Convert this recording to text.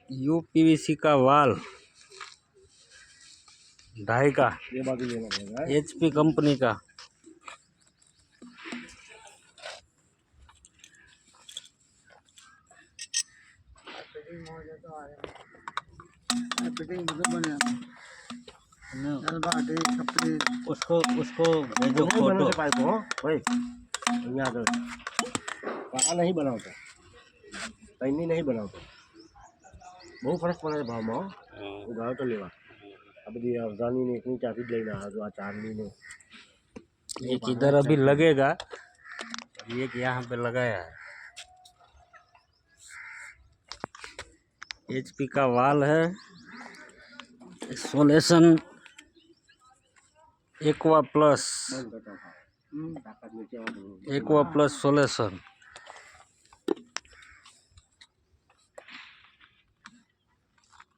UPVC का वाल 2.5 का ये बात ही लेना पड़ेगा। एचपी कंपनी का। उसको उसको भेजो फोटो। पाइप हो भाई याद कहाँ नहीं बनाता पैनी नहीं बनाता बहुत फर्क पड़े भाव में उधार तो लेवा अब दी अफजानी ने इतनी चाबी लेना जो आचार्य ने एक इधर अभी लगेगा, एक यहाँ पे लगाया है। एचपी का वाल है, सोलेशन एक्वा प्लस सोलेशन।